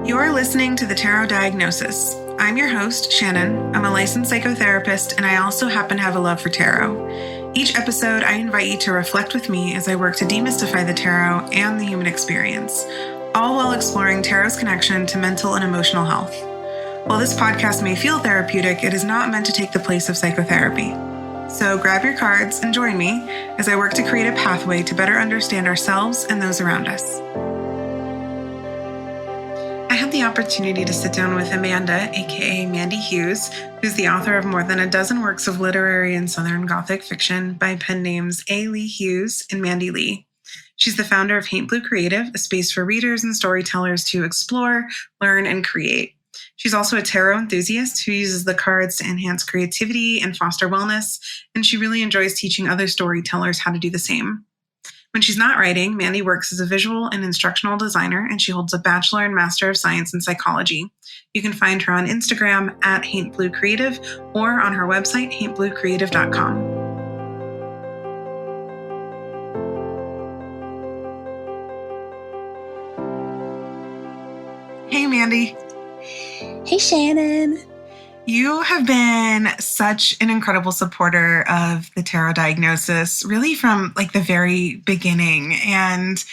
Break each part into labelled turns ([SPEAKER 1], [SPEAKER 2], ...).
[SPEAKER 1] You're listening to The Tarot Diagnosis. I'm your host, Shannon. I'm a licensed psychotherapist, and I also happen to have a love for tarot. Each episode, I invite you to reflect with me as I work to demystify the tarot and the human experience, all while exploring tarot's connection to mental and emotional health. While this podcast may feel therapeutic, it is not meant to take the place of psychotherapy. So grab your cards and join me as I work to create a pathway to better understand ourselves and those around us. I had the opportunity to sit down with Amanda, aka Mandy Hughes, who's the author of more than a dozen works of literary and Southern Gothic fiction by pen names A. Lee Hughes and Mandy Lee. She's the founder of HaintBlueCreative, a space for readers and storytellers to explore, learn, and create. She's also a tarot enthusiast who uses the cards to enhance creativity and foster wellness, and she really enjoys teaching other storytellers how to do the same. When she's not writing, Mandy works as a visual and instructional designer, and she holds a Bachelor and Master of Science in Psychology. You can find her on Instagram at HaintBlueCreative or on her website, HaintBlueCreative.com. Hey, Mandy.
[SPEAKER 2] Hey, Shannon.
[SPEAKER 1] You have been such an incredible supporter of the tarot diagnosis, really from like the very beginning. And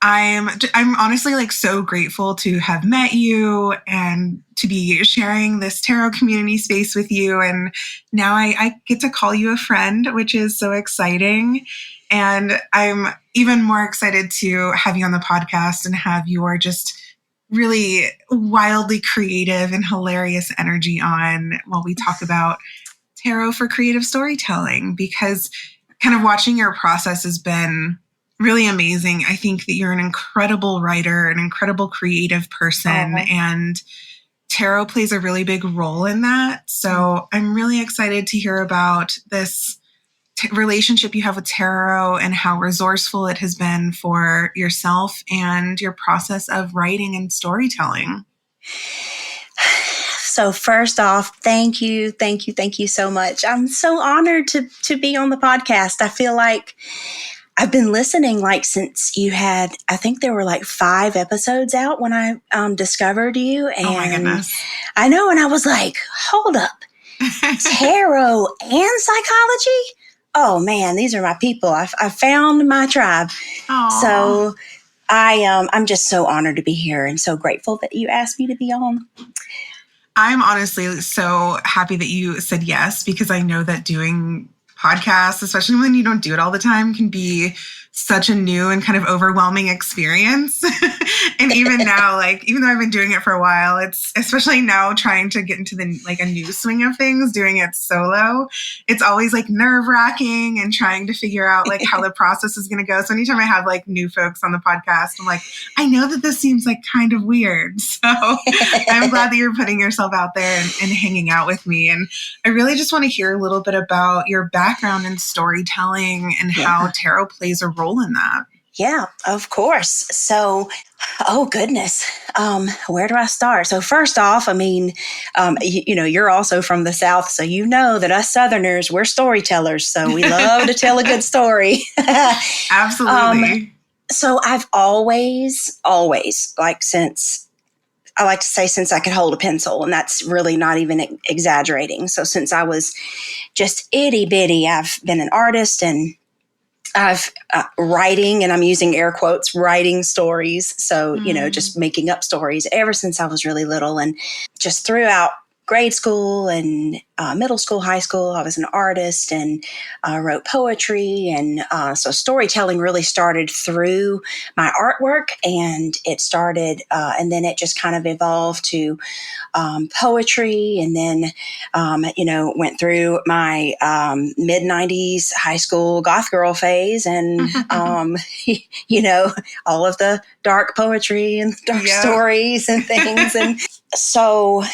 [SPEAKER 1] I'm honestly like so grateful to have met you and to be sharing this tarot community space with you. And now I get to call you a friend, which is so exciting. And I'm even more excited to have you on the podcast and have your just really wildly creative and hilarious energy on while we talk about tarot for creative storytelling, because kind of watching your process has been really amazing. I think that you're an incredible writer, an incredible creative person, and tarot plays a really big role in that. So I'm really excited to hear about this relationship you have with tarot and how resourceful it has been for yourself and your process of writing and storytelling.
[SPEAKER 2] So first off, thank you so much. I'm so honored to be on the podcast. I feel like I've been listening like since you had, I think there were like 5 episodes out when I discovered you. And
[SPEAKER 1] oh my goodness.
[SPEAKER 2] I know. And I was like, hold up, tarot and psychology? Oh man, these are my people. I found my tribe.
[SPEAKER 1] Aww.
[SPEAKER 2] So I'm just so honored to be here and so grateful that you asked me to be on.
[SPEAKER 1] I'm honestly so happy that you said yes, because I know that doing podcasts, especially when you don't do it all the time, can be such a new and kind of overwhelming experience. And even now, like, even though I've been doing it for a while, it's especially now trying to get into the like a new swing of things, doing it solo. It's always like nerve wracking and trying to figure out like how the process is going to go. So anytime I have like new folks on the podcast, I'm like, I know that this seems like kind of weird. So I'm glad that you're putting yourself out there and hanging out with me. And I really just want to hear a little bit about your background in storytelling and how tarot plays a role in that.
[SPEAKER 2] Yeah, of course. So, oh goodness, where do I start? So first off, I mean, you're also from the South, so you know that us Southerners, we're storytellers, so we love to tell a good story.
[SPEAKER 1] Absolutely.
[SPEAKER 2] So I've always, like I like to say since I could hold a pencil, and that's really not even exaggerating. So since I was just itty bitty, I've been an artist, and I've writing, and I'm using air quotes, writing stories. So, just making up stories ever since I was really little. And just throughout grade school and middle school, high school, I was an artist and wrote poetry. And so storytelling really started through my artwork, and it started, and then it just kind of evolved to poetry, and then, went through my mid-90s high school goth girl phase, and, all of the dark poetry and dark stories and things. And so...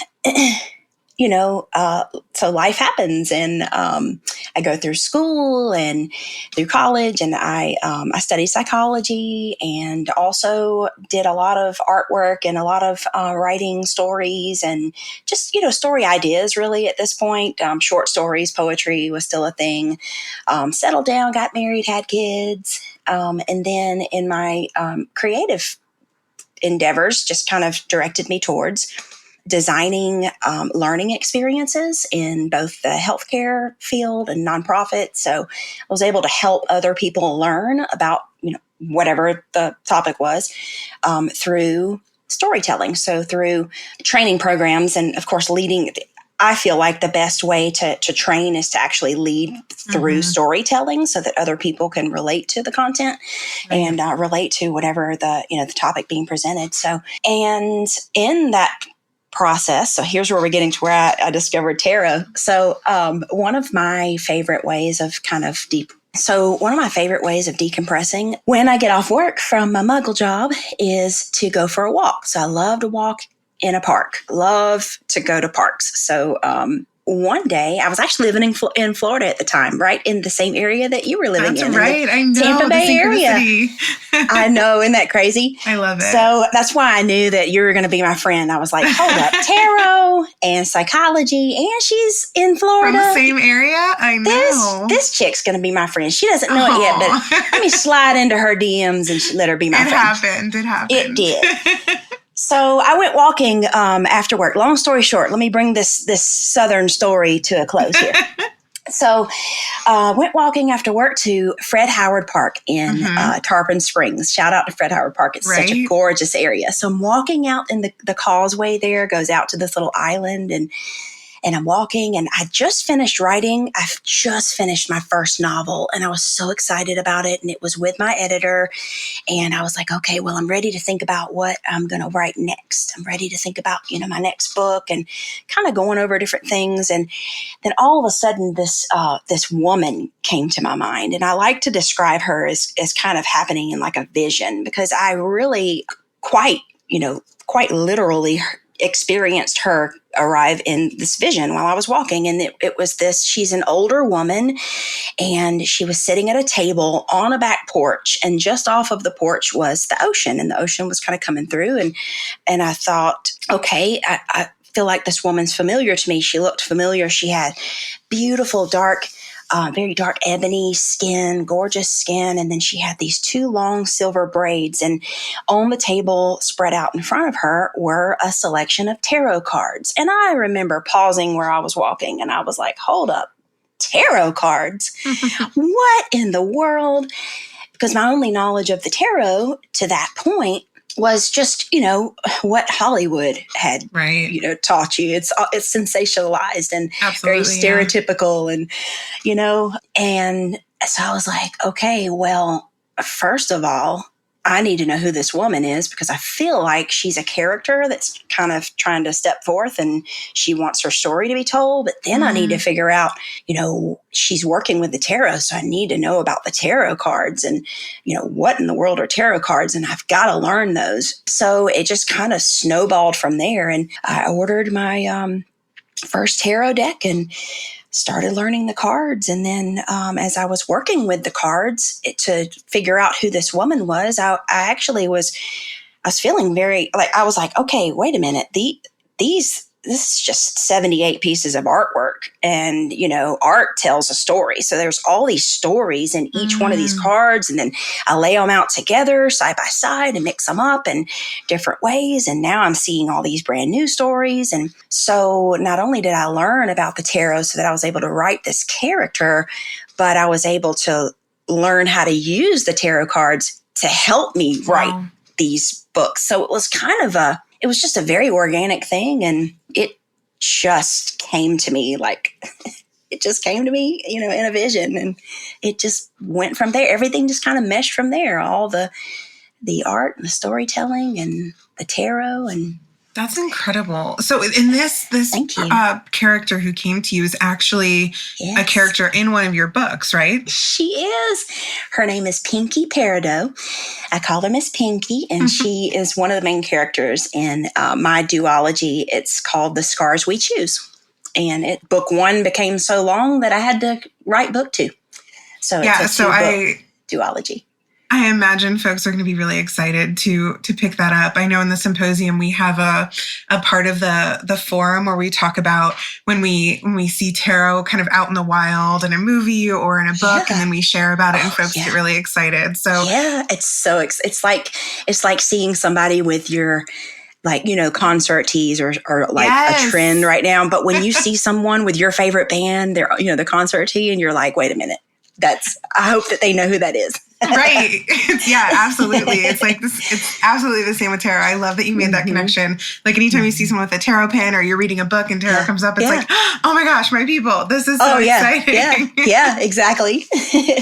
[SPEAKER 2] so life happens, and I go through school and through college, and I studied psychology, and also did a lot of artwork and a lot of writing stories, and just story ideas. Really, at this point, short stories, poetry was still a thing. Settled down, got married, had kids, and then in my creative endeavors just kind of directed me towards designing learning experiences in both the healthcare field and nonprofit. So I was able to help other people learn about, whatever the topic was, through storytelling. So through training programs and, of course, leading. I feel like the best way to train is to actually lead through storytelling so that other people can relate to the content and relate to whatever the topic being presented. So, and in that process, so here's where we're getting to where I discovered tarot. So one of my favorite ways of decompressing when I get off work from my muggle job is to go for a walk. So I love to walk in a park. Love to go to parks. So one day, I was actually living in Florida at the time, right in the same area that you were living in.
[SPEAKER 1] That's right. I know.
[SPEAKER 2] Tampa Bay area. I know. Isn't that crazy?
[SPEAKER 1] I love it.
[SPEAKER 2] So that's why I knew that you were going to be my friend. I was like, hold up, tarot and psychology, and she's in Florida.
[SPEAKER 1] From the same area? I know.
[SPEAKER 2] This chick's going to be after she doesn't know it yet, but let me slide into her DMs and let her be my friend.
[SPEAKER 1] It happened.
[SPEAKER 2] It did. So I went walking after work. Long story short, let me bring this Southern story to a close here. So went walking after work to Fred Howard Park in Tarpon Springs. Shout out to Fred Howard Park. It's such a gorgeous area. So I'm walking out in the causeway there, goes out to this little island, and I'm walking, and I just finished writing. I've just finished my first novel, and I was so excited about it. And it was with my editor, and I was like, okay, well, I'm ready to think about what I'm going to write next. I'm ready to think about, my next book, and kind of going over different things. And then all of a sudden, this woman came to my mind, and I like to describe her as kind of happening in like a vision, because I really quite literally experienced her arrive in this vision while I was walking. And it was she's an older woman, and she was sitting at a table on a back porch, and just off of the porch was the ocean, and the ocean was kind of coming through. And I thought, okay, I feel like this woman's familiar to me. She looked familiar. She had beautiful, very dark ebony skin, gorgeous skin. And then she had these two long silver braids. And on the table spread out in front of her were a selection of tarot cards. And I remember pausing where I was walking, and I was like, hold up, tarot cards? What in the world? Because my only knowledge of the tarot to that point was just, what Hollywood had, taught you. It's sensationalized and very stereotypical, and, and so I was like, okay, well, first of all, I need to know who this woman is, because I feel like she's a character that's kind of trying to step forth, and she wants her story to be told. But then I need to figure out, she's working with the tarot. So I need to know about the tarot cards, and, what in the world are tarot cards? And I've got to learn those. So it just kind of snowballed from there. And I ordered my first tarot deck and started learning the cards. And then as I was working with the cards to figure out who this woman was, I was feeling very, I was like, okay, wait a minute. This is just 78 pieces of artwork, and, art tells a story. So there's all these stories in each one of these cards. And then I lay them out together side by side and mix them up in different ways. And now I'm seeing all these brand new stories. And so not only did I learn about the tarot so that I was able to write this character, but I was able to learn how to use the tarot cards to help me write these books. So it was it was just a very organic thing, and it just came to me in a vision, and it just went from there. Everything just kind of meshed from there. All the art and the storytelling and the tarot, and
[SPEAKER 1] that's incredible. So in this character who came to you is actually a character in one of your books, right?
[SPEAKER 2] She is. Her name is Pinky Peridot. I call her Miss Pinky, and she is one of the main characters in my duology. It's called The Scars We Choose. And book 1 became so long that I had to write book 2. So it's a 2-book duology.
[SPEAKER 1] I imagine folks are going to be really excited to pick that up. I know in the symposium we have a part of the forum where we talk about when we see tarot kind of out in the wild in a movie or in a book, and then we share about it, and folks get really excited. So
[SPEAKER 2] it's like seeing somebody with your, like, concert tees or like a trend right now. But when you see someone with your favorite band, they're, the concert tee, and you're like, wait a minute, I hope that they know who that is.
[SPEAKER 1] Right. Yeah, absolutely. It's like this. It's absolutely the same with tarot. I love that you made that connection. Like anytime you see someone with a tarot pen or you're reading a book and tarot comes up, it's like, oh my gosh, my people, this is so exciting.
[SPEAKER 2] Yeah, exactly.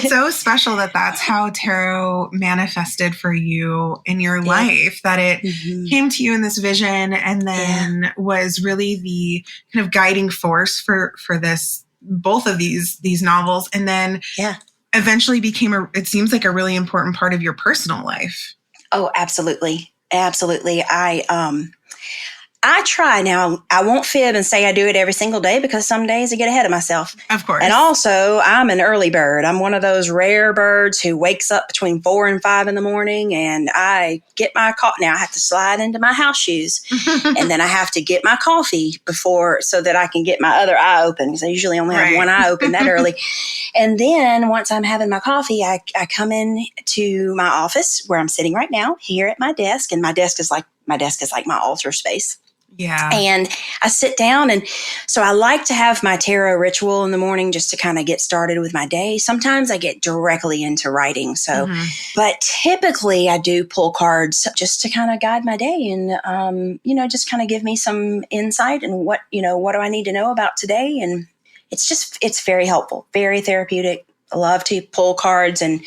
[SPEAKER 1] So special that that's how tarot manifested for you in your life, that it came to you in this vision and then was really the kind of guiding force for this, both of these novels. And then eventually became it seems like a really important part of your personal life.
[SPEAKER 2] Oh, absolutely. Absolutely. I try now. I won't fib and say I do it every single day, because some days I get ahead of myself.
[SPEAKER 1] Of course.
[SPEAKER 2] And also, I'm an early bird. I'm one of those rare birds who wakes up between 4 and 5 in the morning, and I get my coffee. Now I have to slide into my house shoes, and then I have to get my coffee so that I can get my other eye open, because I usually only have one eye open that early. And then once I'm having my coffee, I come in to my office where I'm sitting right now, here at my desk, and my desk is like my altar space.
[SPEAKER 1] Yeah.
[SPEAKER 2] And I sit down, and so I like to have my tarot ritual in the morning just to kind of get started with my day. Sometimes I get directly into writing. So, but typically I do pull cards just to kind of guide my day and, just kind of give me some insight and what do I need to know about today? And it's very helpful, very therapeutic. I love to pull cards and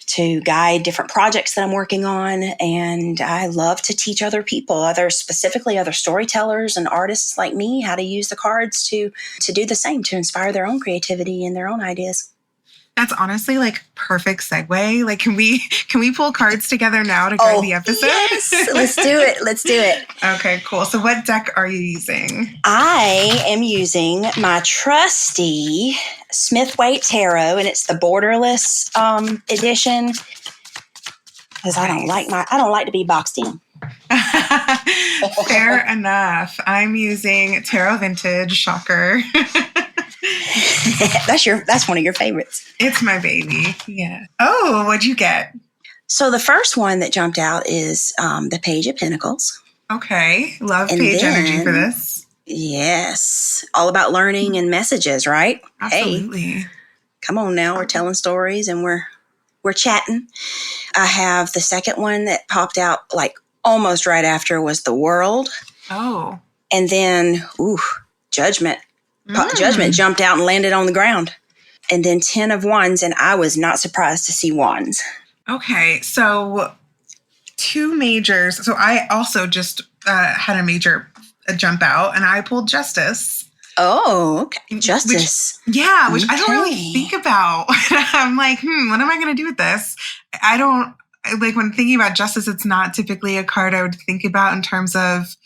[SPEAKER 2] to guide different projects that I'm working on. And I love to teach other people, specifically other storytellers and artists like me, how to use the cards to do the same, to inspire their own creativity and their own ideas.
[SPEAKER 1] That's honestly like perfect segue. Like, can we pull cards together now to guide the episode?
[SPEAKER 2] Yes, let's do it.
[SPEAKER 1] Okay, cool. So what deck are you using?
[SPEAKER 2] I am using my trusty Smith-Waite Tarot, and it's the borderless edition, because I don't like to be boxed in.
[SPEAKER 1] Fair enough. I'm using Tarot Vintage. Shocker.
[SPEAKER 2] That's one of your favorites.
[SPEAKER 1] It's my baby. Yeah. Oh, what'd you get?
[SPEAKER 2] So the first one that jumped out is the Page of Pentacles.
[SPEAKER 1] Okay. Love page energy for this.
[SPEAKER 2] Yes. All about learning and messages, right?
[SPEAKER 1] Absolutely.
[SPEAKER 2] Hey, come on now. We're telling stories and we're chatting. I have the second one that popped out like almost right after was the World.
[SPEAKER 1] Oh.
[SPEAKER 2] And then, Judgment. Judgment jumped out and landed on the ground. And then 10 of Wands, and I was not surprised to see Wands.
[SPEAKER 1] Okay, so two majors. So I also just had a major jump out, and I pulled Justice.
[SPEAKER 2] Oh, okay. Justice.
[SPEAKER 1] Which I don't really think about. I'm like, what am I going to do with this? I don't, like, when thinking about Justice, it's not typically a card I would think about in terms of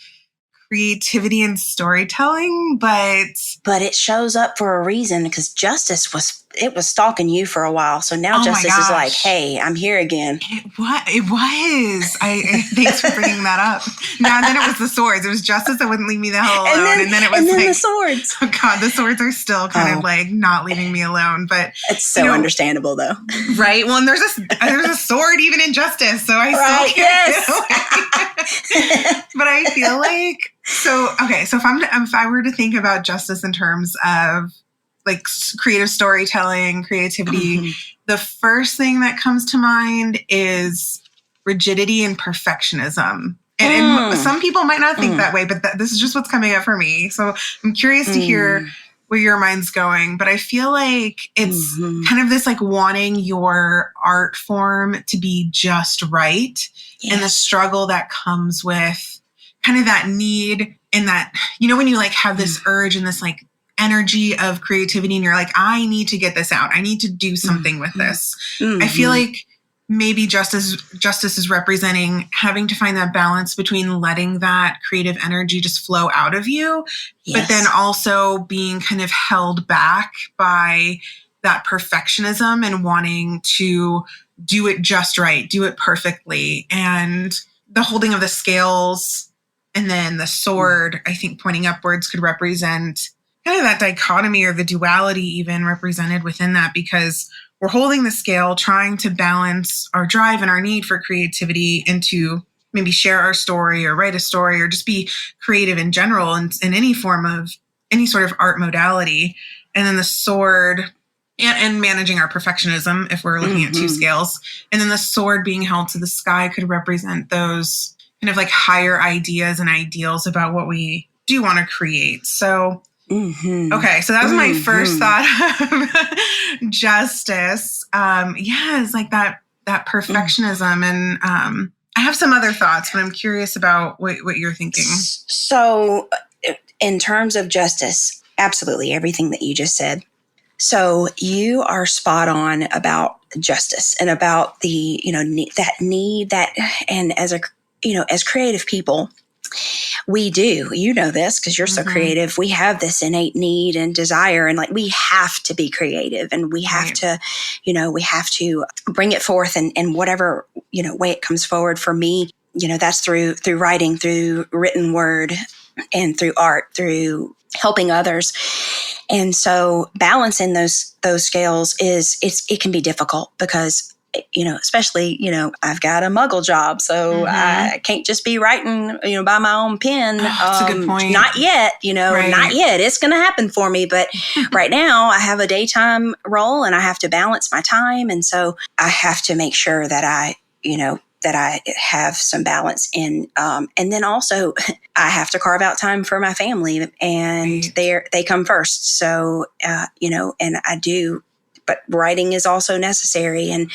[SPEAKER 1] creativity and storytelling, but
[SPEAKER 2] it shows up for a reason, because Justice was stalking you for a while. So now Justice is like, hey, I'm here again.
[SPEAKER 1] It was. I thanks for bringing that up. Now then it was the swords. It was Justice that wouldn't leave me the hell alone, and then it was
[SPEAKER 2] the swords.
[SPEAKER 1] Oh God, the swords are still kind of like not leaving me alone. But
[SPEAKER 2] it's so understandable, though,
[SPEAKER 1] right? Well, and there's a sword even in Justice, so I still can't. Yes. But I feel like. So if I were to think about Justice in terms of like creative storytelling, creativity, the first thing that comes to mind is rigidity and perfectionism. And some people might not think that way, but this is just what's coming up for me. So I'm curious to hear where your mind's going. But I feel like it's kind of this like wanting your art form to be just right, and the struggle that comes with kind of that need and that, when you like have this urge and this like energy of creativity and you're like, I need to get this out. I need to do something with this. I feel like maybe Justice is representing having to find that balance between letting that creative energy just flow out of you, but then also being kind of held back by that perfectionism and wanting to do it just right, do it perfectly. And the holding of the scales and then the sword, I think pointing upwards could represent kind of that dichotomy or the duality even represented within that, because we're holding the scale, trying to balance our drive and our need for creativity into maybe share our story or write a story or just be creative in general in any form of any sort of art modality. And then the sword and managing our perfectionism if we're looking at two scales. And then the sword being held to the sky could represent those kind of like higher ideas and ideals about what we do want to create. So, okay, so that was my first thought of justice. It's like that perfectionism. And I have some other thoughts, but I'm curious about what you're thinking.
[SPEAKER 2] So in terms of justice, absolutely everything that you just said. So you are spot on about justice and about the, that need that, and as creative people, we do, this because you're so creative. We have this innate need and desire, and like we have to be creative, and we have to, we have to bring it forth in whatever, way it comes forward. For me, that's through writing, through written word, and through art, through helping others. And so balancing those scales it can be difficult because, especially, I've got a muggle job, so I can't just be writing, by my own pen.
[SPEAKER 1] That's a good point.
[SPEAKER 2] Not yet, not yet. It's going to happen for me. But right now I have a daytime role and I have to balance my time. And so I have to make sure that I have some balance in, and then also I have to carve out time for my family, and they come first. So, and I do, but writing is also necessary, and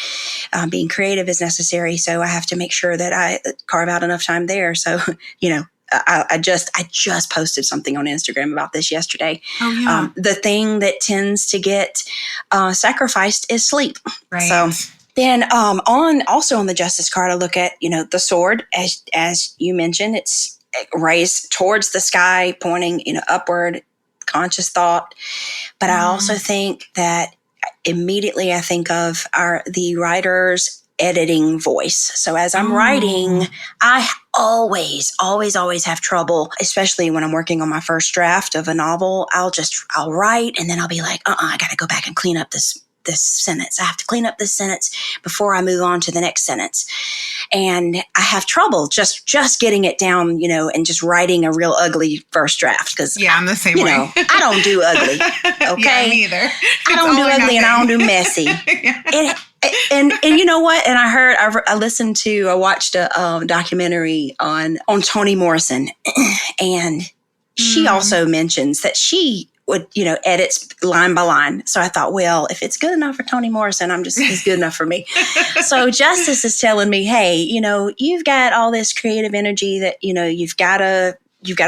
[SPEAKER 2] being creative is necessary. So I have to make sure that I carve out enough time there. So, I just posted something on Instagram about this yesterday.
[SPEAKER 1] Oh, yeah.
[SPEAKER 2] The thing that tends to get sacrificed is sleep.
[SPEAKER 1] Right.
[SPEAKER 2] So then on the justice card, I look at, the sword, as you mentioned, it's raised towards the sky, pointing, upward, conscious thought. But I also think that immediately I think of the writer's editing voice. So as I'm writing, I always have trouble, especially when I'm working on my first draft of a novel. I'll write and then I'll be like, I got to go back and clean up this sentence. I have to clean up this sentence before I move on to the next sentence. And I have trouble just getting it down, and just writing a real ugly first draft. Cause
[SPEAKER 1] I'm the same way.
[SPEAKER 2] I don't do ugly. Okay.
[SPEAKER 1] Yeah, me either.
[SPEAKER 2] I don't do ugly and I don't do messy. And you know what? And I watched a documentary on Toni Morrison, and she also mentions that she would, edits line by line. So I thought, well, if it's good enough for Toni Morrison, it's good enough for me. So Justice is telling me, hey, you've got all this creative energy that, you've got to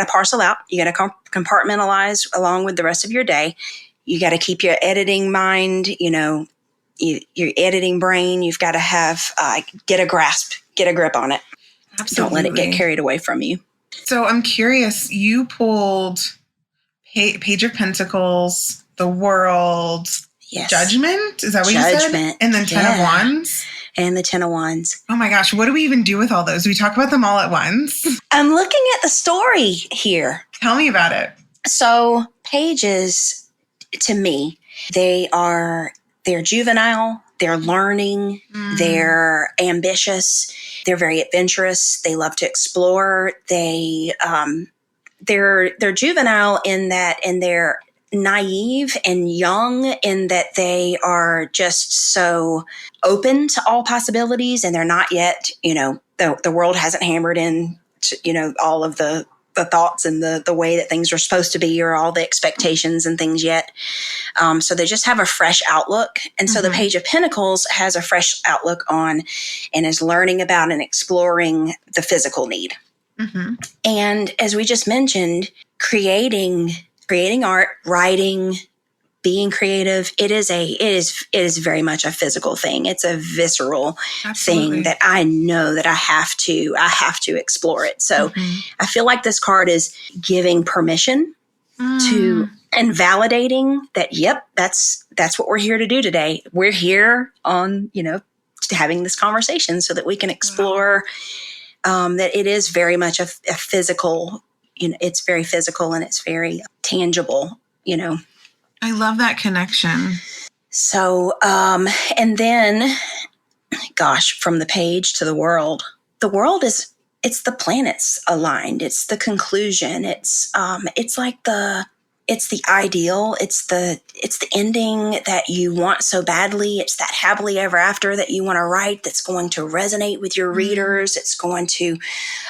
[SPEAKER 2] parcel out. You got to compartmentalize along with the rest of your day. You got to keep your editing mind, your editing brain. You've got to have, get a grip on it.
[SPEAKER 1] Absolutely.
[SPEAKER 2] Don't let it get carried away from you.
[SPEAKER 1] So I'm curious, you pulled Page of Pentacles, the World,
[SPEAKER 2] yes.
[SPEAKER 1] Judgment. Is that what you said?
[SPEAKER 2] Judgment.
[SPEAKER 1] And then 10 of Wands.
[SPEAKER 2] And the 10 of Wands.
[SPEAKER 1] Oh my gosh. What do we even do with all those? Do we talk about them all at once?
[SPEAKER 2] I'm looking at the story here.
[SPEAKER 1] Tell me about it.
[SPEAKER 2] So pages, to me, they're juvenile, they're learning, they're ambitious, they're very adventurous, they love to explore, they're juvenile in that, and they're naive and young in that they are just so open to all possibilities, and they're not yet, the world hasn't hammered in, all of the thoughts and the way that things are supposed to be, or all the expectations and things yet. So they just have a fresh outlook. And so the Page of Pentacles has a fresh outlook on and is learning about and exploring the physical need. And as we just mentioned, creating art, writing, being creative, it is very much a physical thing. It's a visceral thing that I know that I have to explore it. So I feel like this card is giving permission to, and validating that, yep, that's what we're here to do today. We're here on, having this conversation so that we can explore that it is very much a physical, it's very physical and it's very tangible,
[SPEAKER 1] I love that connection.
[SPEAKER 2] So, and then, gosh, from the page to the world it's the planets aligned. It's the conclusion. It's like it's the ideal. It's the ending that you want so badly. It's that happily ever after that you want to write that's going to resonate with your readers. It's going to,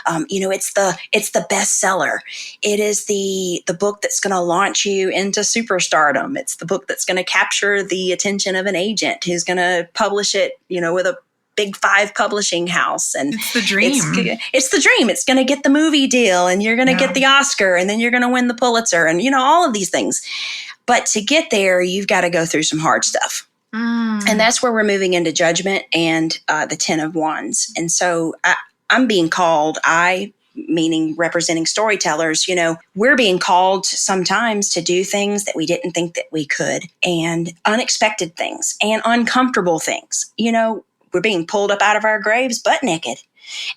[SPEAKER 2] it's the bestseller. It is the book that's going to launch you into superstardom. It's the book that's going to capture the attention of an agent who's going to publish it, with a big 5 publishing house. And
[SPEAKER 1] it's the dream.
[SPEAKER 2] It's the dream. It's going to get the movie deal and you're going to get the Oscar and then you're going to win the Pulitzer and, all of these things. But to get there, you've got to go through some hard stuff. And that's where we're moving into Judgment and the 10 of Wands. And so I'm being called, meaning representing storytellers, we're being called sometimes to do things that we didn't think that we could, and unexpected things and uncomfortable things. We're being pulled up out of our graves butt naked.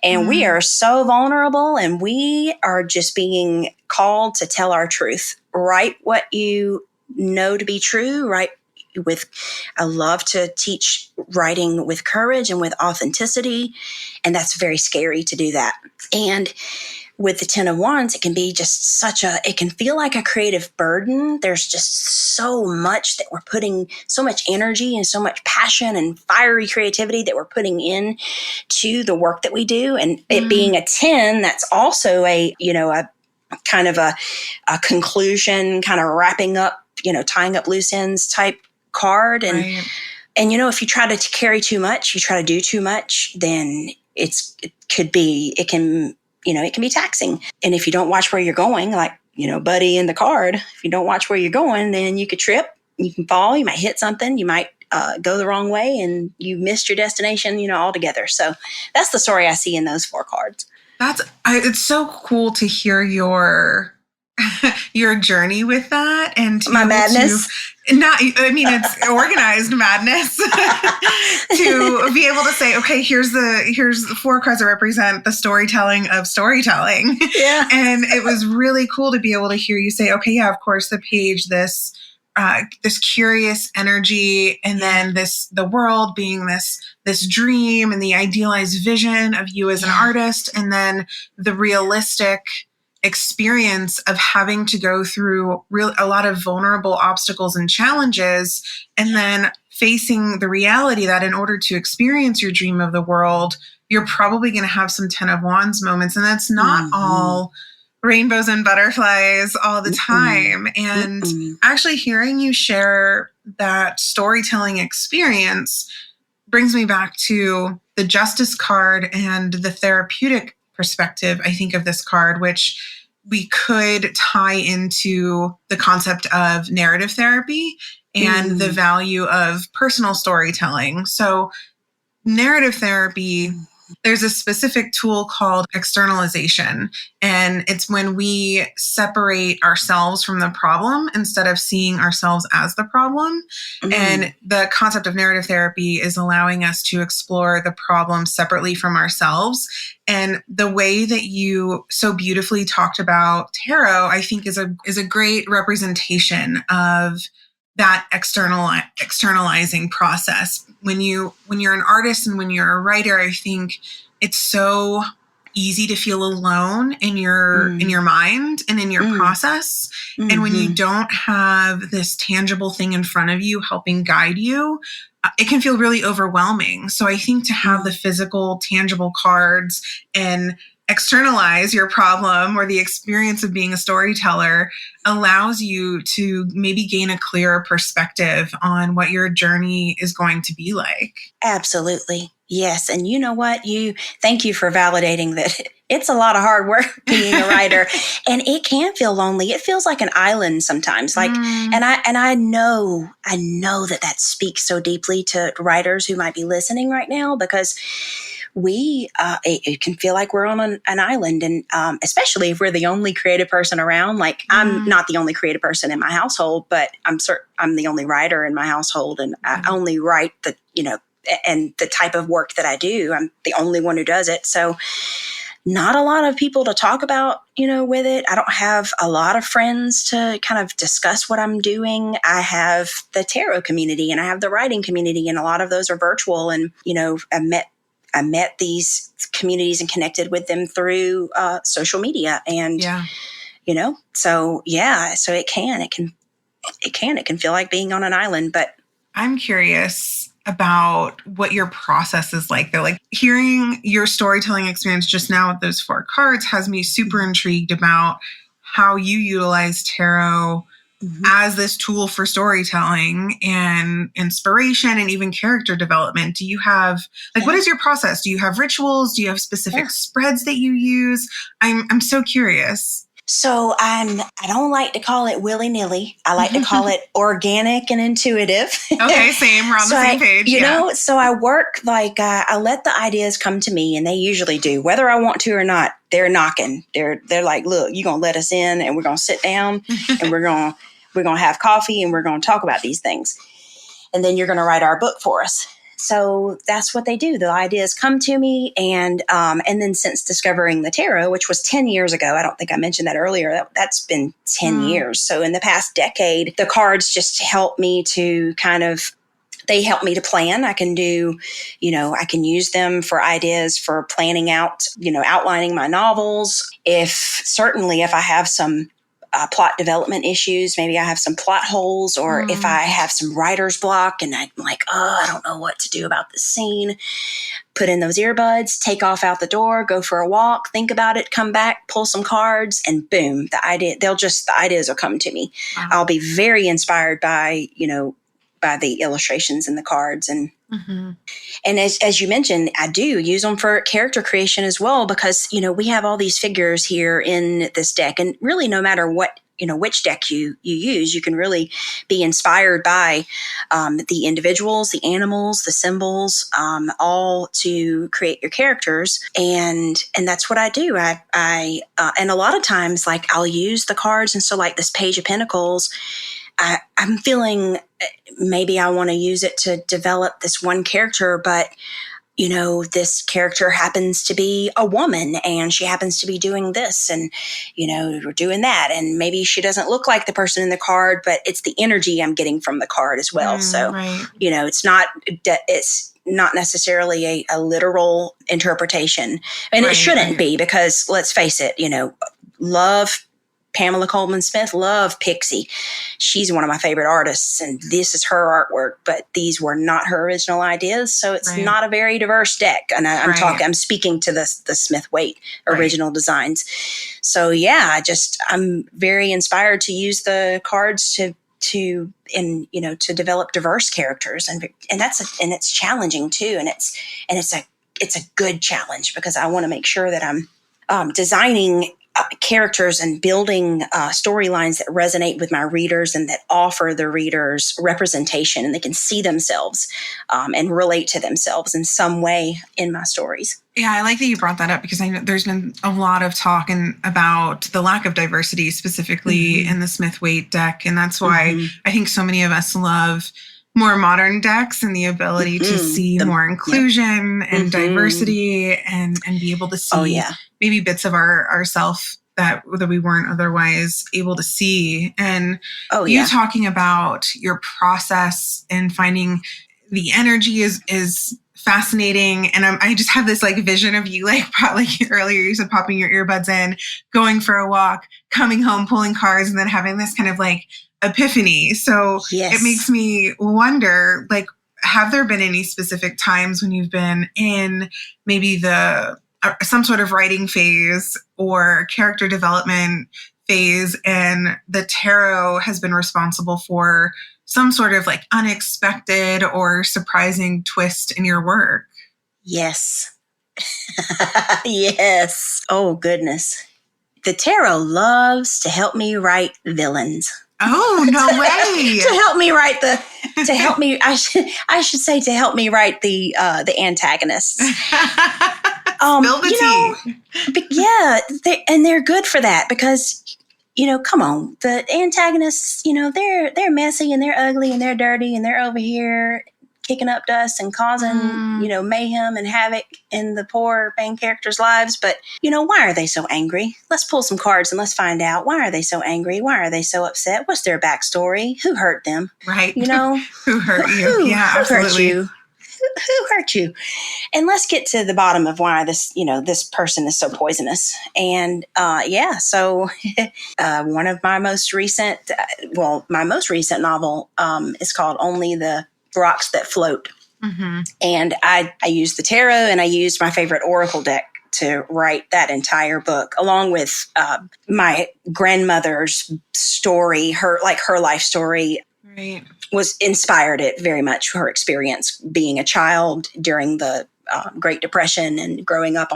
[SPEAKER 2] And we are so vulnerable, and we are just being called to tell our truth. Write what you know to be true. I love to teach writing with courage and with authenticity. And that's very scary to do that. And with the 10 of Wands, it can be just it can feel like a creative burden. There's just so much that we're putting, so much energy and so much passion and fiery creativity that we're putting in to the work that we do. And it being a 10, that's also a kind of a conclusion, kind of wrapping up, tying up loose ends type card. And, if you try to carry too much, you try to do too much, then it can be taxing. And if you don't watch where you're going, like, Buddy in the card, if you don't watch where you're going, then you could trip, you can fall, you might hit something, you might go the wrong way and you missed your destination, altogether. So that's the story I see in those 4 cards.
[SPEAKER 1] It's so cool to hear your journey with that and
[SPEAKER 2] my madness.
[SPEAKER 1] It's organized madness to be able to say, okay, here's the 4 cards that represent the storytelling of storytelling.
[SPEAKER 2] Yeah.
[SPEAKER 1] And it was really cool to be able to hear you say, okay, yeah, of course, the page, this curious energy, and then the world being this dream and the idealized vision of you as an artist, and then the realistic experience of having to go through a lot of vulnerable obstacles and challenges, and then facing the reality that in order to experience your dream of the world, you're probably going to have some 10 of Wands moments, and that's not all rainbows and butterflies all the time. And actually hearing you share that storytelling experience brings me back to the Justice card and the therapeutic perspective, I think, of this card, which we could tie into the concept of narrative therapy and the value of personal storytelling. So narrative therapy, there's a specific tool called externalization, and it's when we separate ourselves from the problem instead of seeing ourselves as the problem. And the concept of narrative therapy is allowing us to explore the problem separately from ourselves. And the way that you so beautifully talked about tarot, I think is a great representation of that externalizing process. When you're an artist and when you're a writer, I think it's so easy to feel alone in your mind and in your process. And when you don't have this tangible thing in front of you helping guide you, it can feel really overwhelming. So I think to have the physical, tangible cards and externalize your problem or the experience of being a storyteller allows you to maybe gain a clearer perspective on what your journey is going to be like.
[SPEAKER 2] Absolutely. Yes. And you know what? Thank you for validating that it's a lot of hard work being a writer, and it can feel lonely. It feels like an island sometimes. And I know that speaks so deeply to writers who might be listening right now, because it can feel like we're on an island, and especially if we're the only creative person around. Like I'm not the only creative person in my household, but I'm the only writer in my household, and I only write and the type of work that I do. I'm the only one who does it. So not a lot of people to talk about, with it. I don't have a lot of friends to kind of discuss what I'm doing. I have the tarot community and I have the writing community, and a lot of those are virtual. And, I met these communities and connected with them through social media. And, so it can feel like being on an island, but
[SPEAKER 1] I'm curious about what your process is like, though. Like, hearing your storytelling experience just now with those 4 cards has me super intrigued about how you utilize tarot as this tool for storytelling and inspiration and even character development. Do you have, what is your process? Do you have rituals? Do you have specific spreads that you use? I'm so curious.
[SPEAKER 2] So I don't like to call it willy-nilly. I like to call it organic and intuitive.
[SPEAKER 1] Okay, same. We're on the same page.
[SPEAKER 2] So I work I let the ideas come to me, and they usually do. Whether I want to or not, they're knocking. They're like, look, you're going to let us in, and we're going to sit down, and we're going to have coffee, and we're going to talk about these things. And then you're going to write our book for us. So that's what they do. The ideas come to me. And then since discovering the tarot, which was 10 years ago, I don't think I mentioned that earlier, that's been 10 years. So in the past decade, the cards just help me to they help me to plan. I can do, I can use them for ideas for planning out, outlining my novels. If I have some plot development issues, maybe I have some plot holes, or if I have some writer's block and I'm like, I don't know what to do about this scene, put in those earbuds, take off out the door, go for a walk, think about it, come back, pull some cards, and boom, the ideas will come to me. Wow. I'll be very inspired by the illustrations and the cards. And and as you mentioned, I do use them for character creation as well, because, we have all these figures here in this deck, and really no matter what, which deck you use, you can really be inspired by the individuals, the animals, the symbols, all to create your characters. And that's what I do. I and a lot of times, I'll use the cards. And so this Page of Pentacles, I'm feeling maybe I want to use it to develop this one character, but, this character happens to be a woman, and she happens to be doing this, and, we're doing that. And maybe she doesn't look like the person in the card, but it's the energy I'm getting from the card as well. It's not necessarily a literal interpretation, and it shouldn't be, because let's face it, love Pamela Coleman Smith, love Pixie. She's one of my favorite artists, and this is her artwork, but these were not her original ideas. So it's not a very diverse deck. And I'm speaking to the Smith-Waite original designs. So I'm very inspired to use the cards to develop diverse characters. And it's challenging too. And it's a good challenge, because I want to make sure that I'm designing characters and building storylines that resonate with my readers and that offer the readers representation, and they can see themselves and relate to themselves in some way in my stories.
[SPEAKER 1] Yeah, I like that you brought that up, because I know there's been a lot of talk about the lack of diversity, specifically in the Smith-Waite deck. And that's why I think so many of us love more modern decks and the ability to see more inclusion and diversity and be able to see maybe bits of ourself that we weren't otherwise able to see. And you talking about your process and finding the energy is fascinating. And I just have this vision of you, earlier you said popping your earbuds in, going for a walk, coming home, pulling cards, and then having this kind of epiphany. So it makes me wonder, have there been any specific times when you've been in maybe some sort of writing phase or character development phase, and the tarot has been responsible for some sort of unexpected or surprising twist in your work?
[SPEAKER 2] Yes. Yes. Oh, goodness. The tarot loves to help me write villains.
[SPEAKER 1] Oh, no way.
[SPEAKER 2] To help me write to help me write the antagonists.
[SPEAKER 1] Spill the
[SPEAKER 2] tea. They're good for that, because, come on, the antagonists, they're messy and they're ugly and they're dirty and they're over here kicking up dust and causing, mayhem and havoc in the poor main characters' lives. But, why are they so angry? Let's pull some cards and let's find out. Why are they so angry? Why are they so upset? What's their backstory? Who hurt them?
[SPEAKER 1] Right. Who hurt you? Yeah, absolutely.
[SPEAKER 2] Who hurt you? Who hurt you? And let's get to the bottom of why this person is so poisonous. And so one of my most recent, my most recent novel is called Only the Rocks That Float. Mm-hmm. And I used the tarot and I used my favorite oracle deck to write that entire book, along with my grandmother's story, her life story.
[SPEAKER 1] Right.
[SPEAKER 2] Was inspired it very much, her experience being a child during the Great Depression and growing up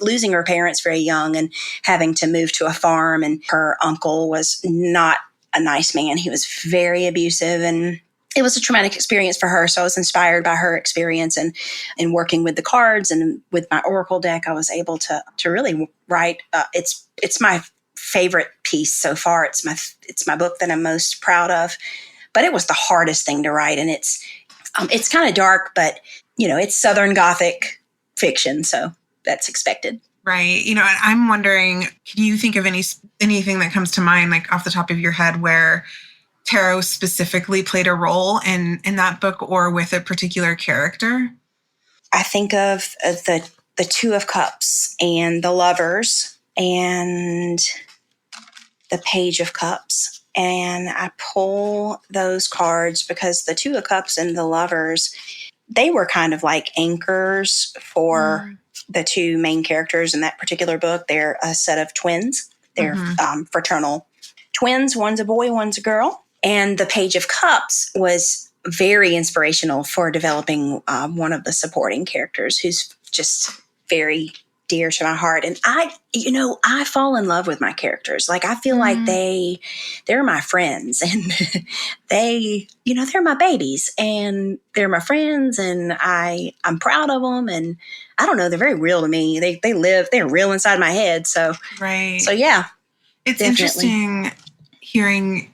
[SPEAKER 2] losing her parents very young and having to move to a farm. And her uncle was not a nice man. He was very abusive, and it was a traumatic experience for her. So I was inspired by her experience, and in working with the cards and with my oracle deck, I was able to really write. It's my favorite piece so far. It's my book that I'm most proud of. But it was the hardest thing to write, and it's kind of dark, but it's Southern Gothic fiction, so that's expected.
[SPEAKER 1] Right. I'm wondering, can you think of anything that comes to mind, like off the top of your head, where tarot specifically played a role in that book or with a particular character?
[SPEAKER 2] I think of the Two of Cups and the Lovers and the Page of Cups. And I pull those cards because the Two of Cups and the Lovers, they were kind of like anchors for the two main characters in that particular book. They're a set of twins. They're fraternal twins. One's a boy, one's a girl. And the Page of Cups was very inspirational for developing one of the supporting characters, who's just very dear to my heart. And I fall in love with my characters. Like, I feel like they're my friends, and they're my babies, and they're my friends, and I'm proud of them. And I don't know, they're very real to me. They're real inside my head. So,
[SPEAKER 1] right.
[SPEAKER 2] So yeah,
[SPEAKER 1] it's definitely interesting hearing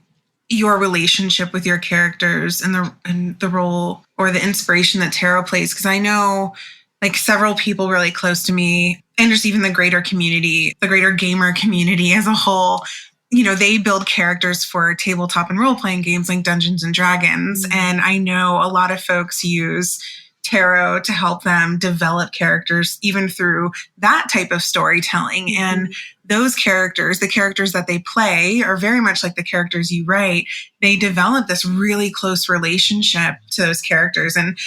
[SPEAKER 1] your relationship with your characters and the role or the inspiration that tarot plays. Cause I know like several people really close to me, and just even the greater community, the greater gamer community as a whole, they build characters for tabletop and role-playing games like Dungeons and Dragons. Mm-hmm. And I know a lot of folks use tarot to help them develop characters even through that type of storytelling. Mm-hmm. And those characters, the characters that they play, are very much like the characters you write. They develop this really close relationship to those characters. And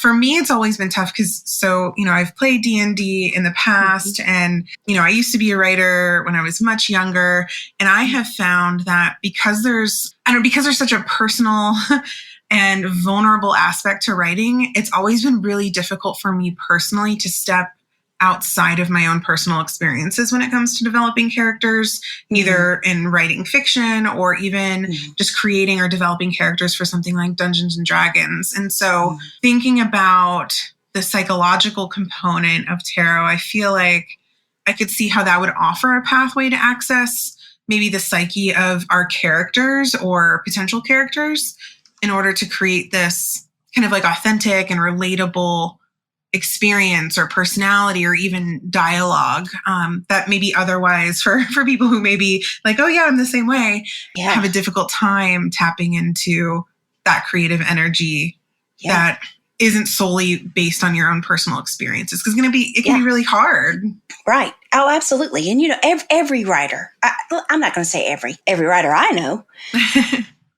[SPEAKER 1] for me, it's always been tough because I've played D&D in the past, and, I used to be a writer when I was much younger. And I have found that because there's such a personal and vulnerable aspect to writing, it's always been really difficult for me personally to step outside of my own personal experiences when it comes to developing characters, either in writing fiction or even just creating or developing characters for something like Dungeons and Dragons. And so thinking about the psychological component of tarot, I feel like I could see how that would offer a pathway to access maybe the psyche of our characters or potential characters in order to create this kind of like authentic and relatable experience or personality or even dialogue that maybe otherwise for people who may be like, oh yeah, I'm the same way, have a difficult time tapping into that creative energy that isn't solely based on your own personal experiences, because it can be really hard.
[SPEAKER 2] Right. Oh, absolutely. And every writer, I'm not going to say every writer I know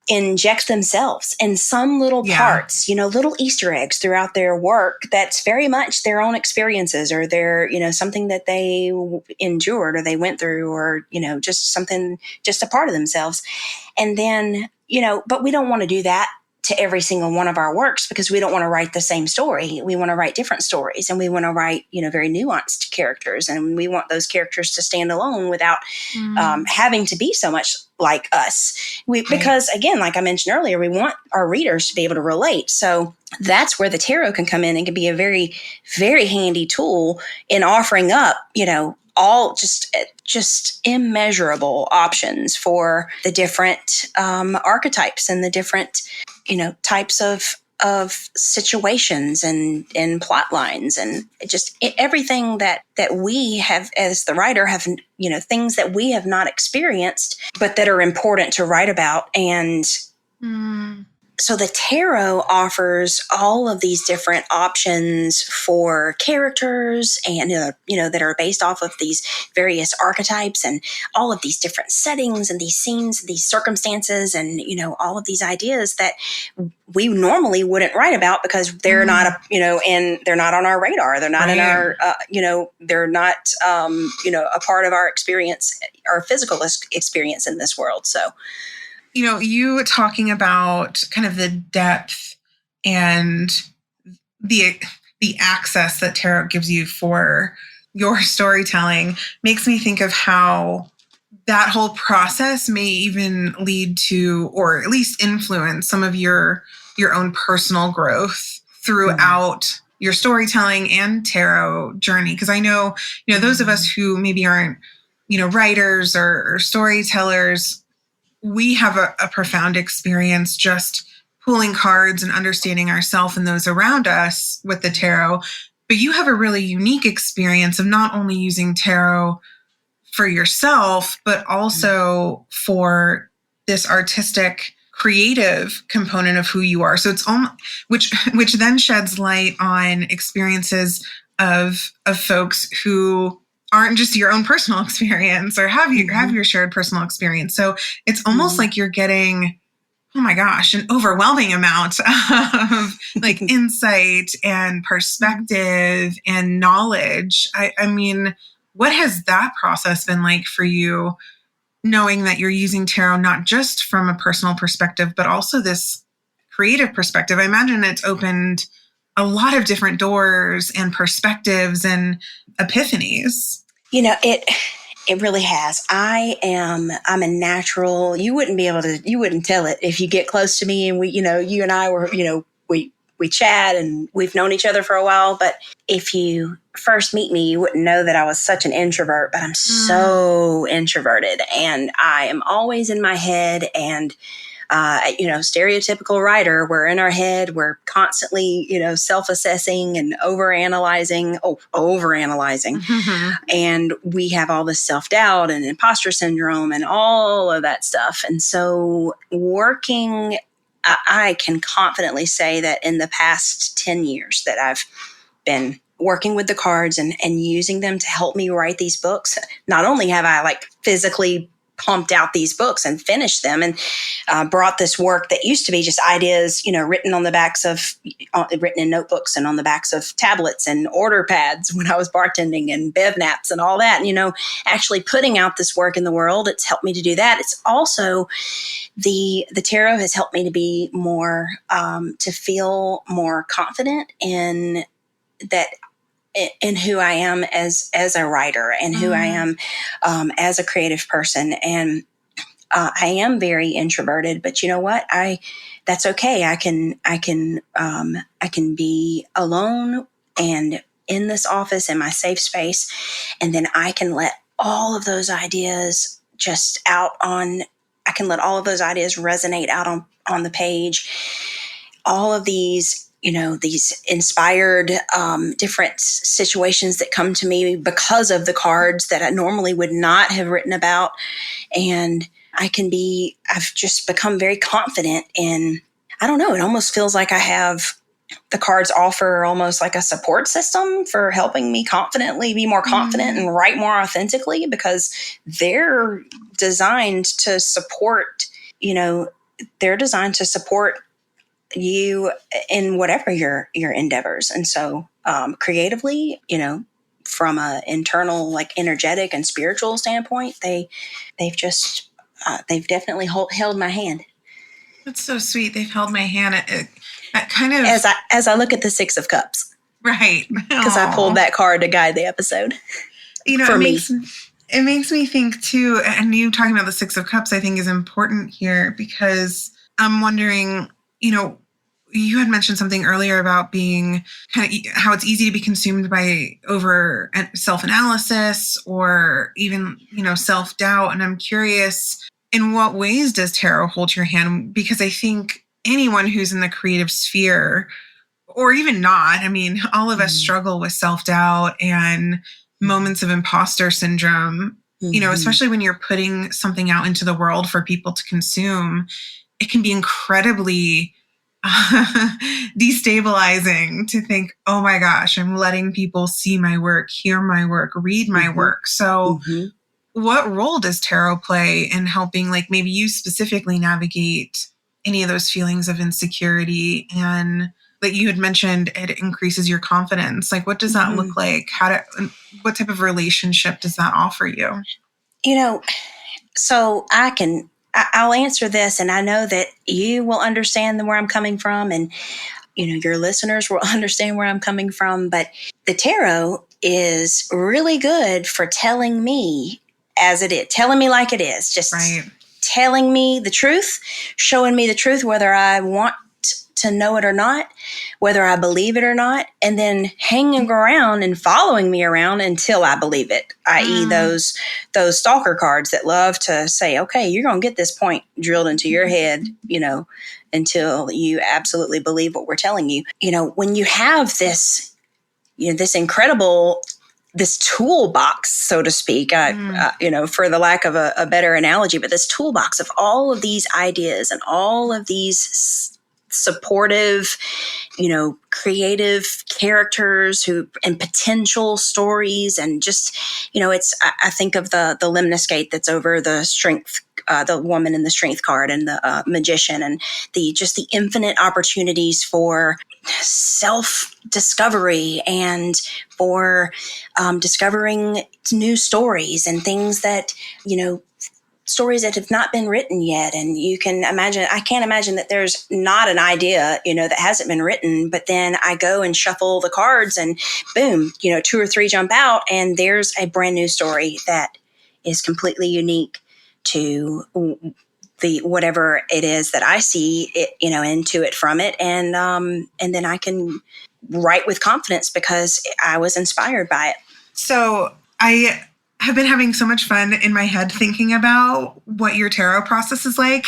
[SPEAKER 2] inject themselves in some little parts, little Easter eggs throughout their work that's very much their own experiences, or their, something that they endured or they went through, or, just something, just a part of themselves. And then, but we don't want to do that to every single one of our works, because we don't want to write the same story. We want to write different stories, and we want to write, very nuanced characters. And we want those characters to stand alone without having to be so much like us. Because again, like I mentioned earlier, we want our readers to be able to relate. So that's where the tarot can come in and can be a very, very handy tool in offering up, all just immeasurable options for the different archetypes and the different, types of of situations and plot lines and just everything that we have as the writer have, things that we have not experienced, but that are important to write about. And so the tarot offers all of these different options for characters and, that are based off of these various archetypes and all of these different settings and these scenes, these circumstances, and, all of these ideas that we normally wouldn't write about because they're not, and they're not on our radar. They're not in our, they're not, a part of our experience, our physical experience in this world. So,
[SPEAKER 1] you talking about kind of the depth and the access that tarot gives you for your storytelling makes me think of how that whole process may even lead to, or at least influence, some of your own personal growth throughout your storytelling and tarot journey. Because I know, those of us who maybe aren't, writers or storytellers, we have a profound experience just pulling cards and understanding ourselves and those around us with the tarot. But you have a really unique experience of not only using tarot for yourself, but also for this artistic, creative component of who you are. So it's which then sheds light on experiences of folks who aren't just your own personal experience or have your shared personal experience. So it's almost like you're getting, oh my gosh, an overwhelming amount of like insight and perspective and knowledge. I mean, what has that process been like for you, knowing that you're using tarot not just from a personal perspective, but also this creative perspective? I imagine it's opened a lot of different doors and perspectives and epiphanies.
[SPEAKER 2] It really has. I'm a natural. You wouldn't tell it if you get close to me and you and I were, we chat and we've known each other for a while. But if you first meet me, you wouldn't know that I was such an introvert, but I'm so introverted and I am always in my head and, stereotypical writer, we're in our head, we're constantly, self-assessing and overanalyzing. And we have all this self-doubt and imposter syndrome and all of that stuff. And so I can confidently say that in the past 10 years that I've been working with the cards and using them to help me write these books, not only have I physically pumped out these books and finished them and brought this work that used to be just ideas, written in notebooks and on the backs of tablets and order pads when I was bartending and bev naps and all that, actually putting out this work in the world. It's helped me to do that. It's also the tarot has helped me to be more, to feel more confident in who I am as a writer and who I am as a creative person. And I am very introverted, but you know what? That's okay. I can be alone and in this office in my safe space. And then I can let all of those ideas resonate out on the page. All of these, these inspired different situations that come to me because of the cards that I normally would not have written about. And I've just become very confident in, I don't know, it almost feels like the cards offer almost like a support system for helping me confidently be more confident and write more authentically, because they're designed to support, you in whatever your endeavors. And so creatively, from a internal, energetic and spiritual standpoint, they've definitely held my hand.
[SPEAKER 1] That's so sweet. They've held my hand. It kind of,
[SPEAKER 2] as I look at the Six of Cups,
[SPEAKER 1] right?
[SPEAKER 2] Because I pulled that card to guide the episode.
[SPEAKER 1] It makes me think too. And you talking about the Six of Cups, I think, is important here, because I'm wondering, you had mentioned something earlier about being kind of how it's easy to be consumed by over self-analysis or even, self-doubt. And I'm curious, in what ways does tarot hold your hand? Because I think anyone who's in the creative sphere, or even not, I mean, all of us struggle with self-doubt and moments of imposter syndrome, especially when you're putting something out into the world for people to consume. It can be incredibly destabilizing to think, oh my gosh, I'm letting people see my work, hear my work, read my work. So what role does tarot play in helping, like, maybe you specifically navigate any of those feelings of insecurity? And like you had mentioned, it increases your confidence. Like, what does that look like? What type of relationship does that offer you?
[SPEAKER 2] So I'll answer this, and I know that you will understand where I'm coming from, and your listeners will understand where I'm coming from. But the tarot is really good for telling me as it is, telling me like it is, just telling me the truth, showing me the truth, whether I want to know it or not, whether I believe it or not, and then hanging around and following me around until I believe it, i.e. those stalker cards that love to say, okay, you're going to get this point drilled into your head, until you absolutely believe what we're telling you. When you have this, this incredible, this toolbox, so to speak, for the lack of a better analogy, but this toolbox of all of these ideas and all of these supportive, creative characters and potential stories, and just, I think of the lemniscate that's over the strength, the woman in the strength card, and the magician, and the infinite opportunities for self-discovery and for discovering new stories and things that, stories that have not been written yet. And you can imagine, I can't imagine that there's not an idea, that hasn't been written, but then I go and shuffle the cards and boom, 2 or 3 jump out, and there's a brand new story that is completely unique to the whatever it is that I see it, into it from it. And then I can write with confidence because I was inspired by it.
[SPEAKER 1] So I have been having so much fun in my head thinking about what your tarot process is like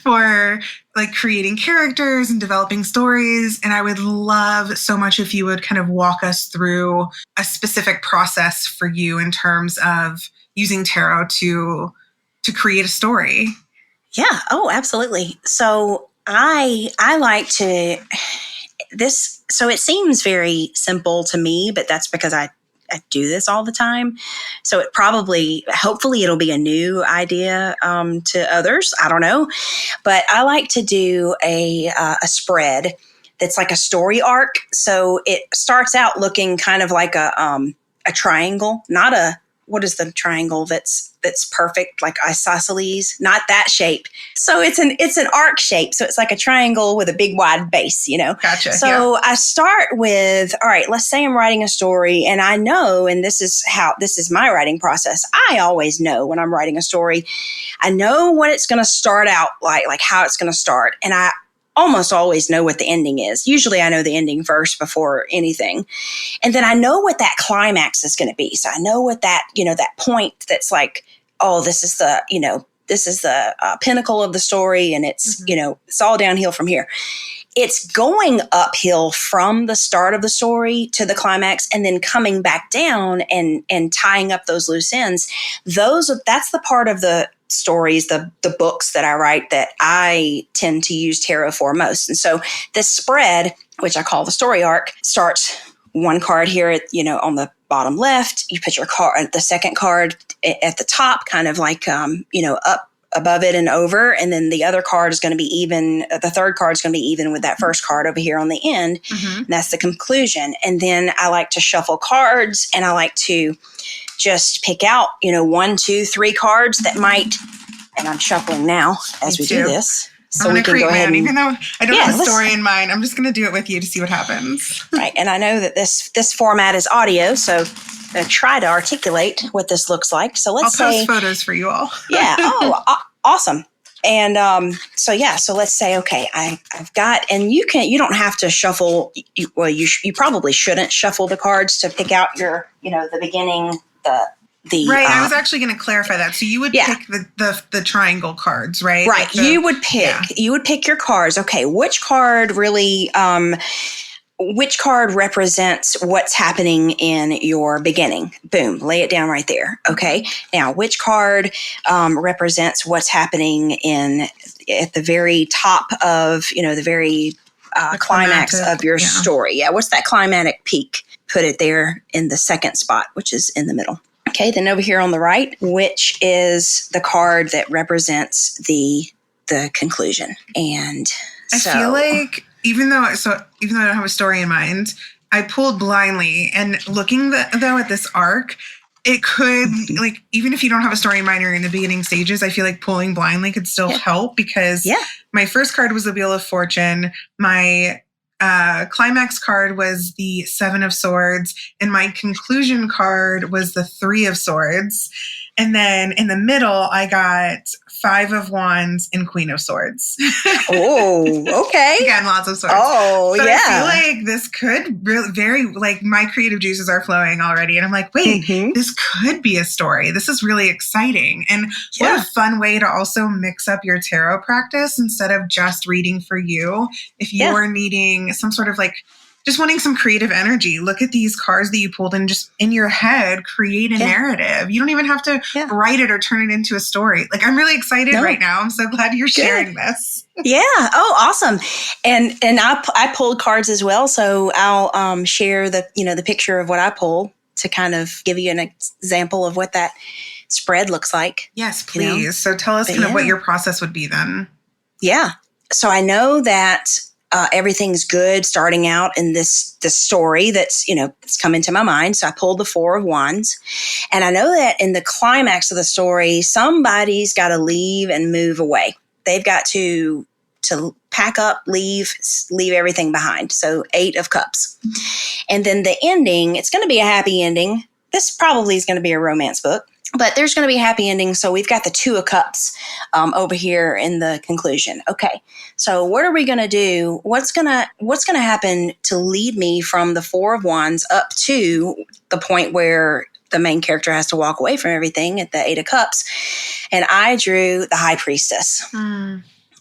[SPEAKER 1] for like creating characters and developing stories. And I would love so much if you would kind of walk us through a specific process for you in terms of using tarot to create a story.
[SPEAKER 2] Yeah. Oh, absolutely. So I like to this. So it seems very simple to me, but that's because I do this all the time. So it hopefully it'll be a new idea to others. I don't know. But I like to do a spread that's like a story arc. So it starts out looking kind of like a triangle, not a, what is the triangle that's perfect, like isosceles, not that shape. So it's an arc shape. So it's like a triangle with a big wide base,
[SPEAKER 1] Gotcha.
[SPEAKER 2] So yeah. I start with, all right, let's say I'm writing a story, and I know, and this is my writing process. I always know when I'm writing a story, I know what it's going to start out like how it's going to start. And I almost always know what the ending is. Usually I know the ending first before anything. And then I know what that climax is going to be. So I know what that, that point that's like, oh, this is the pinnacle of the story. And it's, it's all downhill from here. It's going uphill from the start of the story to the climax, and then coming back down and tying up those loose ends. That's the part of the stories, the books that I write that I tend to use tarot for most. And so this spread, which I call the story arc, starts one card here at, on the bottom left. You put your card, the second card at the top, kind of like, up above it and over. And then the other card is going to be even. The third card is going to be even with that first card over here on the end. Mm-hmm. And that's the conclusion. And then I like to shuffle cards, and I like to just pick out, 1, 2, 3 cards that might, and I'm shuffling now as we do this. So we can go ahead and,
[SPEAKER 1] even though I don't have a story in mind, I'm just going to do it with you to see what happens.
[SPEAKER 2] Right. And I know that this format is audio, so I'm going to try to articulate what this looks like. So let's
[SPEAKER 1] I'll post photos for you all.
[SPEAKER 2] Yeah. Oh, awesome. And so let's say, okay, I've got, and you don't have to shuffle. You probably shouldn't shuffle the cards to pick out your, the beginning, the
[SPEAKER 1] right. I was actually going to clarify that. So you would pick the triangle cards, right?
[SPEAKER 2] Right.
[SPEAKER 1] Like
[SPEAKER 2] You would pick your cards. Okay, which card really which card represents what's happening in your beginning? Boom, lay it down right there. Okay. Now, which card represents what's happening at the very top of, the very climax of your story? Yeah. What's that climatic peak? Put it there in the second spot, which is in the middle. Okay. Then over here on the right, which is the card that represents the conclusion. And
[SPEAKER 1] I feel like even though I don't have a story in mind, I pulled blindly, and looking though at this arc, it could like, even if you don't have a story in mind or in the beginning stages, I feel like pulling blindly could still help, because my first card was the Wheel of Fortune. My climax card was the Seven of Swords, and my conclusion card was the Three of Swords. And then in the middle, I got Five of Wands and Queen of Swords.
[SPEAKER 2] Oh, okay.
[SPEAKER 1] Again, lots of swords.
[SPEAKER 2] Oh,
[SPEAKER 1] but I feel like this could really, like, my creative juices are flowing already. And I'm like, wait, this could be a story. This is really exciting. And what a fun way to also mix up your tarot practice instead of just reading for you. If you're needing some sort of just wanting some creative energy, look at these cards that you pulled and just in your head, create a narrative. You don't even have to write it or turn it into a story. Like, I'm really excited right now. I'm so glad you're sharing this.
[SPEAKER 2] Yeah. Oh, awesome. And I pulled cards as well. So I'll share the picture of what I pulled to kind of give you an example of what that spread looks like.
[SPEAKER 1] Yes, please. So tell us what your process would be then.
[SPEAKER 2] Yeah. So I know that everything's good starting out in this story that's come into my mind. So I pulled the Four of Wands, and I know that in the climax of the story, somebody's got to leave and move away. They've got to pack up, leave everything behind. So 8 of Cups. And then the ending, it's going to be a happy ending. This probably is going to be a romance book, but there's going to be a happy ending. So we've got the 2 of Cups over here in the conclusion. Okay. So what are we going to do? What's going to happen to lead me from the 4 of Wands up to the point where the main character has to walk away from everything at the 8 of Cups? And I drew the High Priestess.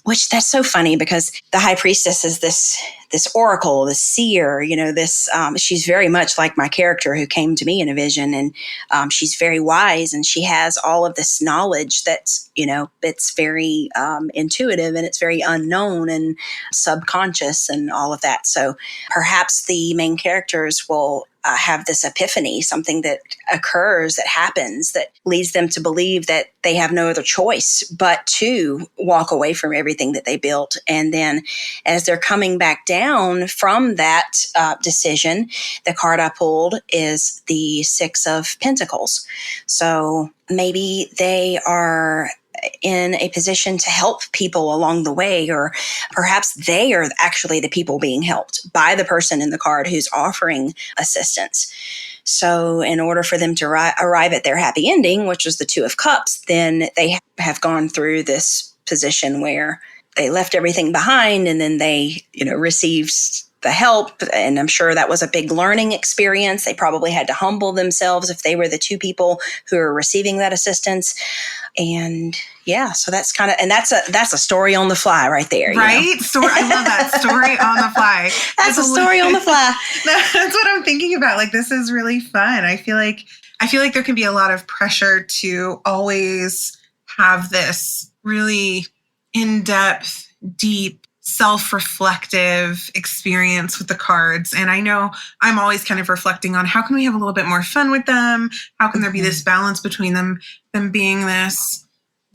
[SPEAKER 2] Which that's so funny, because the High Priestess is this oracle, this seer, she's very much like my character who came to me in a vision, and she's very wise, and she has all of this knowledge that's, it's very intuitive, and it's very unknown and subconscious and all of that. So perhaps the main characters will have this epiphany, something that occurs, that happens, that leads them to believe that they have no other choice but to walk away from everything that they built. And then as they're coming back down from that decision, the card I pulled is the 6 of Pentacles. So maybe they are in a position to help people along the way, or perhaps they are actually the people being helped by the person in the card who's offering assistance. So in order for them to arrive at their happy ending, which was the 2 of Cups, then they have gone through this position where they left everything behind, and then they, received the help. And I'm sure that was a big learning experience. They probably had to humble themselves if they were the 2 people who are receiving that assistance. And so that's kind of, and that's a story on the fly right there.
[SPEAKER 1] Right? Story. I love that, story on the fly.
[SPEAKER 2] That's a story on the fly.
[SPEAKER 1] That's what I'm thinking about. Like, this is really fun. I feel like there can be a lot of pressure to always have this really in-depth, deep, self-reflective experience with the cards. And I know I'm always kind of reflecting on how can we have a little bit more fun with them? How can there be this balance between them being this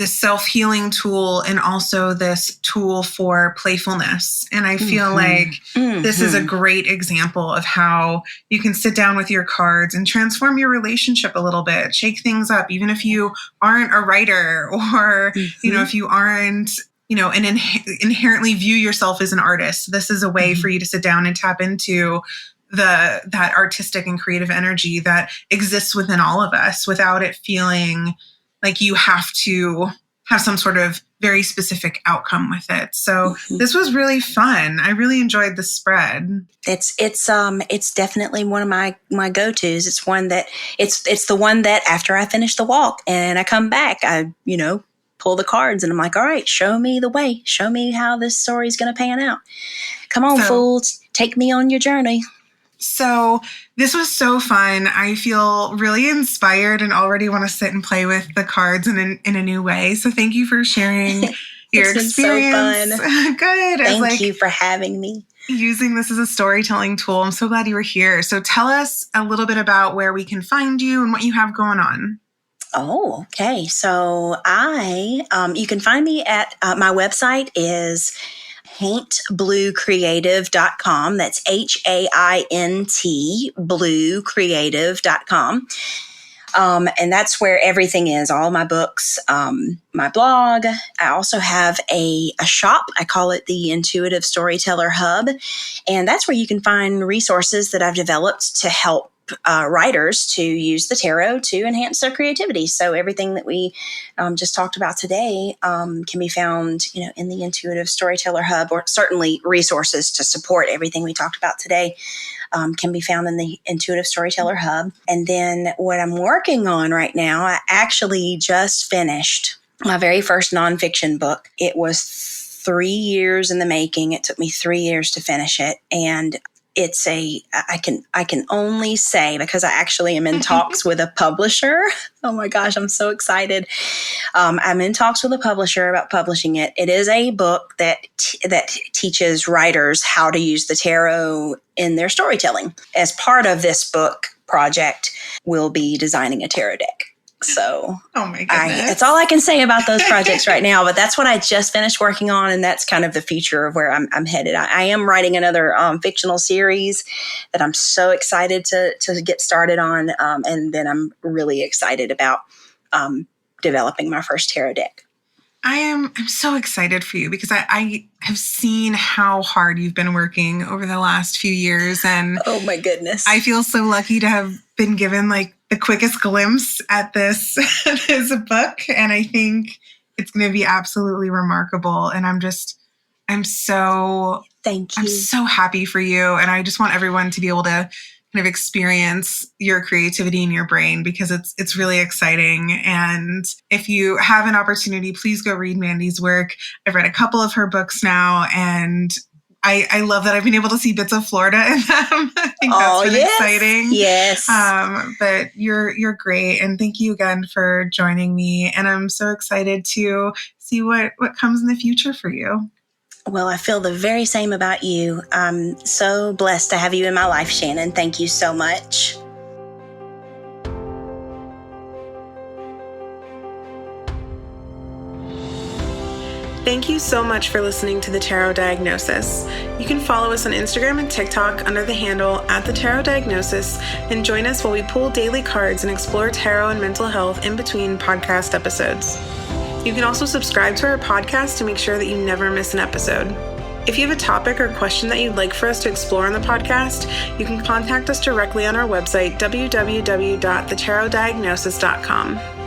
[SPEAKER 1] self-healing tool and also this tool for playfulness? And I feel like this is a great example of how you can sit down with your cards and transform your relationship a little bit, shake things up, even if you aren't a writer, or, if you aren't, and inherently view yourself as an artist. This is a way for you to sit down and tap into that artistic and creative energy that exists within all of us without it feeling like you have to have some sort of very specific outcome with it. So this was really fun. I really enjoyed the spread.
[SPEAKER 2] It's definitely one of my go-tos. It's the one that after I finish the walk and I come back, I pull the cards and I'm like, all right, show me the way. Show me how this story is going to pan out. Come on, fools, take me on your journey.
[SPEAKER 1] So this was so fun. I feel really inspired and already want to sit and play with the cards in a new way. So thank you for sharing your experience.
[SPEAKER 2] So fun.
[SPEAKER 1] Good.
[SPEAKER 2] Thank you for having me.
[SPEAKER 1] Using this as a storytelling tool. I'm so glad you were here. So tell us a little bit about where we can find you and what you have going on.
[SPEAKER 2] Oh, okay. So you can find me at my website is HaintBlueCreative.com. That's HAINT BlueCreative.com. And that's where everything is, all my books, my blog. I also have a shop. I call it the Intuitive Storyteller Hub. And that's where you can find resources that I've developed to help writers to use the tarot to enhance their creativity. So everything that we just talked about today can be found, in the Intuitive Storyteller Hub, or certainly resources to support everything we talked about today can be found in the Intuitive Storyteller Hub. And then what I'm working on right now, I actually just finished my very first nonfiction book. It was 3 years in the making. It took me 3 years to finish it. And it's I can only say, because I actually am in talks with a publisher. Oh my gosh, I'm so excited. I'm in talks with a publisher about publishing it. It is a book that teaches writers how to use the tarot in their storytelling. As part of this book project, we'll be designing a tarot deck. So
[SPEAKER 1] oh my goodness.
[SPEAKER 2] That's all I can say about those projects right now, but that's what I just finished working on. And that's kind of the future of where I'm headed. I am writing another fictional series that I'm so excited to get started on. And then I'm really excited about developing my first tarot deck.
[SPEAKER 1] I'm so excited for you because I have seen how hard you've been working over the last few years. And
[SPEAKER 2] oh my goodness,
[SPEAKER 1] I feel so lucky to have been given the quickest glimpse at this book. And I think it's going to be absolutely remarkable. And
[SPEAKER 2] thank you.
[SPEAKER 1] I'm so happy for you. And I just want everyone to be able to kind of experience your creativity in your brain because it's really exciting. And if you have an opportunity, please go read Mandy's work. I've read a couple of her books now, and I love that I've been able to see bits of Florida in them. I think that's been exciting.
[SPEAKER 2] Yes.
[SPEAKER 1] But you're great. And thank you again for joining me. And I'm so excited to see what comes in the future for you.
[SPEAKER 2] Well, I feel the very same about you. I'm so blessed to have you in my life, Shannon. Thank you so much.
[SPEAKER 1] Thank you so much for listening to The Tarot Diagnosis. You can follow us on Instagram and TikTok under the handle @TheTarotDiagnosis and join us while we pull daily cards and explore tarot and mental health in between podcast episodes. You can also subscribe to our podcast to make sure that you never miss an episode. If you have a topic or question that you'd like for us to explore on the podcast, you can contact us directly on our website, www.thetarotdiagnosis.com.